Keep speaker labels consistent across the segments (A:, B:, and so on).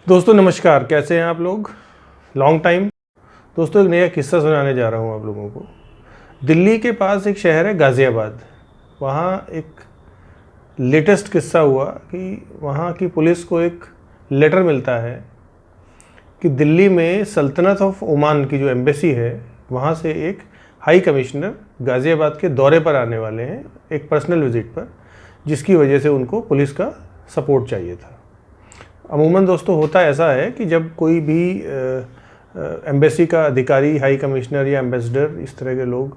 A: दोस्तों नमस्कार, कैसे हैं आप लोग? Long time. दोस्तों एक नया किस्सा सुनाने जा रहा हूँ आप लोगों को। दिल्ली के पास एक शहर है गाज़ियाबाद। वहाँ एक लेटेस्ट किस्सा हुआ कि वहाँ की पुलिस को एक लेटर मिलता है कि दिल्ली में सल्तनत ऑफ ओमान की जो एम्बेसी है वहाँ से एक हाई कमिश्नर गाज़ियाबाद के दौरे पर आने वाले हैं, एक पर्सनल विज़िट पर, जिसकी वजह से उनको पुलिस का सपोर्ट चाहिए था। अमूमन दोस्तों होता ऐसा है कि जब कोई भी एम्बेसी का अधिकारी, हाई कमिश्नर या एम्बेसडर, इस तरह के लोग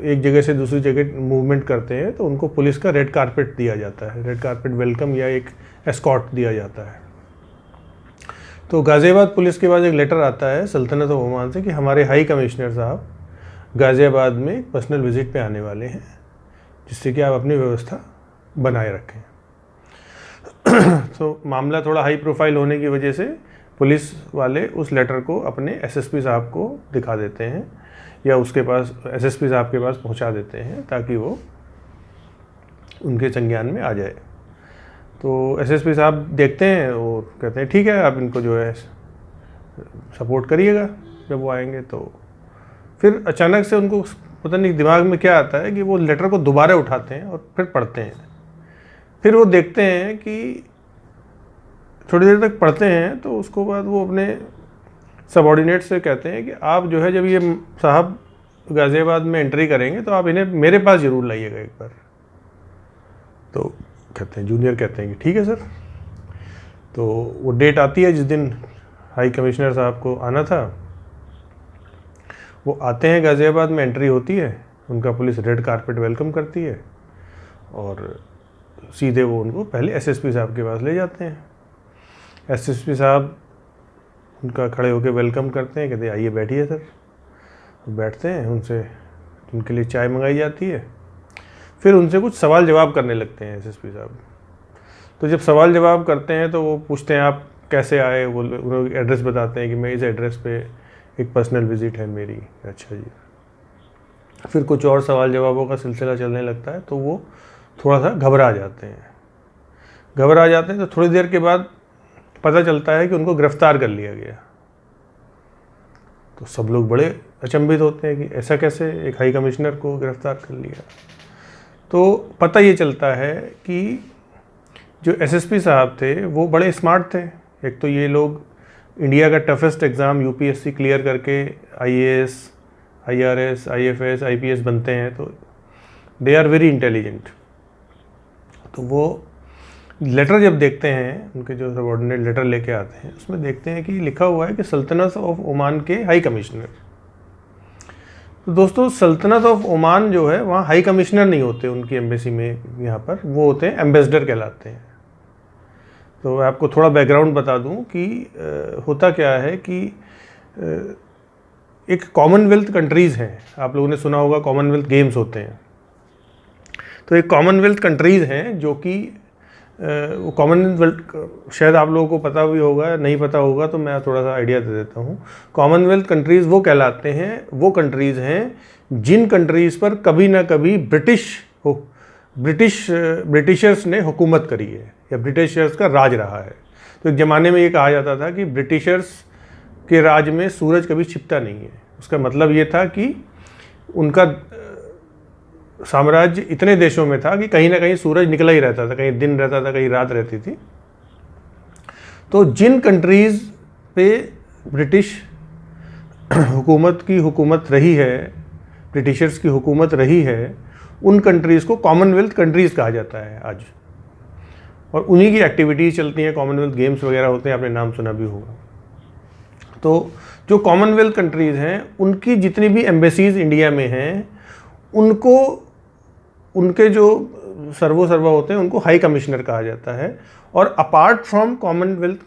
A: एक जगह से दूसरी जगह मूवमेंट करते हैं तो उनको पुलिस का रेड कारपेट दिया जाता है, रेड कारपेट वेलकम या एक एस्कॉर्ट दिया जाता है। तो गाज़ियाबाद पुलिस के पास एक लेटर आता है सल्तनत ऑफ ओमान से कि हमारे हाई कमिश्नर साहब गाज़ियाबाद में पर्सनल विज़िट पे आने वाले हैं, जिससे कि आप अपनी व्यवस्था बनाए रखें। तो मामला थोड़ा हाई प्रोफाइल होने की वजह से पुलिस वाले उस लेटर को अपने एसएसपी साहब को दिखा देते हैं या उसके पास एसएसपी साहब के पास पहुंचा देते हैं ताकि वो उनके संज्ञान में आ जाए। तो एसएसपी साहब देखते हैं और कहते हैं ठीक है, आप इनको जो है सपोर्ट करिएगा जब वो आएंगे। तो फिर अचानक से उनको पता नहीं दिमाग में क्या आता है कि वो लेटर को दोबारा उठाते हैं और फिर पढ़ते हैं। फिर वो देखते हैं कि थोड़ी देर तक पढ़ते हैं तो उसको बाद वो अपने सबऑर्डिनेट से कहते हैं कि आप जो है जब ये साहब गाज़ियाबाद में एंट्री करेंगे तो आप इन्हें मेरे पास ज़रूर लाइएगा एक बार। तो कहते हैं, जूनियर कहते हैं कि ठीक है सर। तो वो डेट आती है जिस दिन हाई कमिश्नर साहब को आना था। वो आते हैं, गाज़ियाबाद में एंट्री होती है, उनका पुलिस रेड कारपेट वेलकम करती है और सीधे वो उनको पहले एसएसपी साहब के पास ले जाते हैं। एसएसपी साहब उनका खड़े होकर वेलकम करते हैं, कहते हैं आइए बैठिए सर। बैठते हैं, उनके लिए चाय मंगाई जाती है। फिर उनसे कुछ सवाल जवाब करने लगते हैं एसएसपी साहब। तो जब सवाल जवाब करते हैं तो वो पूछते हैं आप कैसे आए, वो उन्होंने एड्रेस बताते हैं कि मैं इस एड्रेस पे एक पर्सनल विज़िट है मेरी। अच्छा जी। फिर कुछ और सवाल जवाबों का सिलसिला चलने लगता है तो वो थोड़ा सा घबरा जाते हैं। तो थोड़ी देर के बाद पता चलता है कि उनको गिरफ्तार कर लिया गया। तो सब लोग बड़े अचंभित होते हैं कि ऐसा कैसे, एक हाई कमिश्नर को गिरफ्तार कर लिया। तो पता ये चलता है कि जो एसएसपी साहब थे वो बड़े स्मार्ट थे। एक तो ये लोग इंडिया का टफेस्ट एग्ज़ाम यूपीएससी क्लियर करके आईएएस, आईआरएस, आईएफएस, आईपीएस बनते हैं, तो दे आर वेरी इंटेलिजेंट। तो वो लेटर जब देखते हैं, उनके जो सबऑर्डिनेट लेटर लेके आते हैं, उसमें देखते हैं कि लिखा हुआ है कि सल्तनत ऑफ ओमान के हाई कमिश्नर। तो दोस्तों सल्तनत ऑफ ओमान जो है वहाँ हाई कमिश्नर नहीं होते उनकी एम्बेसी में, यहाँ पर वो होते हैं एम्बेसडर कहलाते हैं। तो मैं आपको थोड़ा बैकग्राउंड बता दूँ कि होता क्या है कि एक कॉमनवेल्थ कंट्रीज़ हैं, आप लोगों ने सुना होगा कॉमनवेल्थ गेम्स होते हैं। तो एक कॉमनवेल्थ कंट्रीज़ हैं जो कि वो कॉमनवेल्थ, शायद आप लोगों को पता भी होगा, नहीं पता होगा तो मैं थोड़ा सा आइडिया दे देता हूँ। कॉमनवेल्थ कंट्रीज़ वो कहलाते हैं, वो कंट्रीज़ हैं जिन कंट्रीज़ पर कभी ना कभी ब्रिटिशर्स ने हुकूमत करी है या ब्रिटिशर्स का राज रहा है। तो एक ज़माने में ये कहा जाता था कि ब्रिटिशर्स के राज में सूरज कभी छिपता नहीं है। उसका मतलब ये था कि उनका साम्राज्य इतने देशों में था कि कहीं ना कहीं सूरज निकला ही रहता था, कहीं दिन रहता था, कहीं रात रहती थी। तो जिन कंट्रीज़ पे ब्रिटिश हुकूमत की हुकूमत रही है, ब्रिटिशर्स की हुकूमत रही है, उन कंट्रीज़ को कॉमनवेल्थ कंट्रीज़ कहा जाता है आज। और उन्हीं की एक्टिविटीज़ चलती हैं, कॉमनवेल्थ गेम्स वगैरह होते हैं, आपने नाम सुना भी होगा। तो जो कॉमनवेल्थ कंट्रीज़ हैं उनकी जितनी भी एम्बेसीज़ इंडिया में हैं, उनको उनके जो सर्वा होते हैं उनको हाई कमिश्नर कहा जाता है। और अपार्ट फ्रॉम कॉमनवेल्थ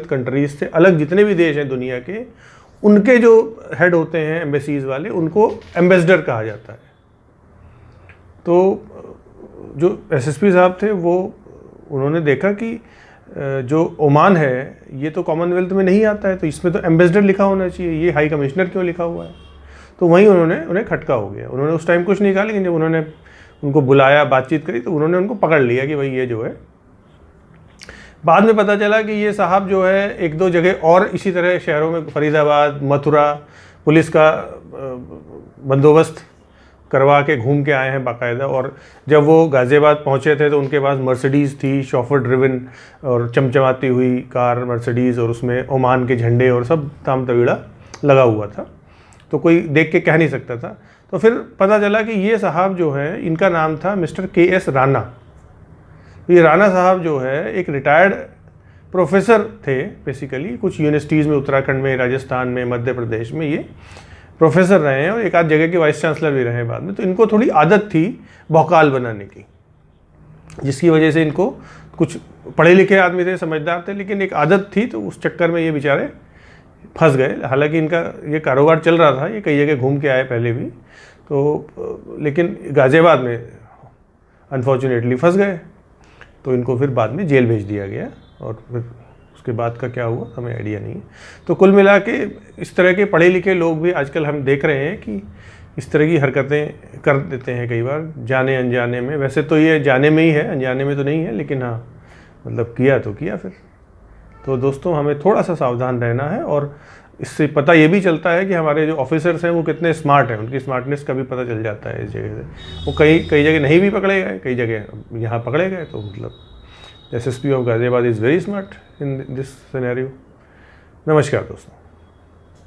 A: कंट्रीज़ से अलग जितने भी देश हैं दुनिया के, उनके जो हेड होते हैं एम्बेसीज़ वाले, उनको एम्बेसडर कहा जाता है। तो जो एसएसपी साहब थे वो उन्होंने देखा कि जो ओमान है ये तो कॉमनवेल्थ में नहीं आता है, तो इसमें तो एम्बेसडर लिखा होना चाहिए, ये हाई कमिश्नर क्यों लिखा हुआ है। तो वहीं उन्हें खटका हो गया। उन्होंने उस टाइम कुछ नहीं कहा, लेकिन जब उन्होंने उनको बुलाया, बातचीत करी, तो उन्होंने उनको पकड़ लिया कि भाई ये जो है बाद में पता चला कि ये साहब जो है एक दो जगह और इसी तरह शहरों में, फरीदाबाद, मथुरा, पुलिस का बंदोबस्त करवा के घूम के आए हैं बाकायदा। और जब वो गाज़ियाबाद पहुंचे थे तो उनके पास मर्सिडीज़ थी, शॉफर ड्रिवन और चमचमाती हुई कार मर्सिडीज़, और उसमें ओमान के झंडे और सब ताम तवीड़ा लगा हुआ था, तो कोई देख के कह नहीं सकता था। तो फिर पता चला कि ये साहब जो है, इनका नाम था मिस्टर KS राणा। ये राणा साहब जो है एक रिटायर्ड प्रोफेसर थे बेसिकली, कुछ यूनिवर्सिटीज़ में उत्तराखंड में, राजस्थान में, मध्य प्रदेश में ये प्रोफेसर रहे हैं और एक आध जगह के वाइस चांसलर भी रहे हैं बाद में। तो इनको थोड़ी आदत थी भौकाल बनाने की, जिसकी वजह से इनको, कुछ पढ़े लिखे आदमी थे, समझदार थे, लेकिन एक आदत थी, तो उस चक्कर में ये बेचारे फंस गए। हालांकि इनका ये कारोबार चल रहा था, ये कई जगह घूम के आए पहले भी, तो लेकिन गाज़ियाबाद में अनफॉर्चुनेटली फंस गए। तो इनको फिर बाद में जेल भेज दिया गया, और फिर उसके बाद का क्या हुआ हमें आइडिया नहीं है। तो कुल मिला के इस तरह के पढ़े लिखे लोग भी आजकल हम देख रहे हैं कि इस तरह की हरकतें कर देते हैं कई बार, जाने अनजाने में। वैसे तो ये जाने में ही है, अनजाने में तो नहीं है, लेकिन हाँ मतलब किया तो किया फिर। तो दोस्तों हमें थोड़ा सा सावधान रहना है, और इससे पता ये भी चलता है कि हमारे जो ऑफिसर्स हैं वो कितने स्मार्ट हैं, उनकी स्मार्टनेस का भी पता चल जाता है इस जगह से। वो कई जगह नहीं भी पकड़े गए, कई जगह यहाँ पकड़े गए। तो मतलब SSP of Ghaziabad is very smart in this scenario. नमस्कार दोस्तों।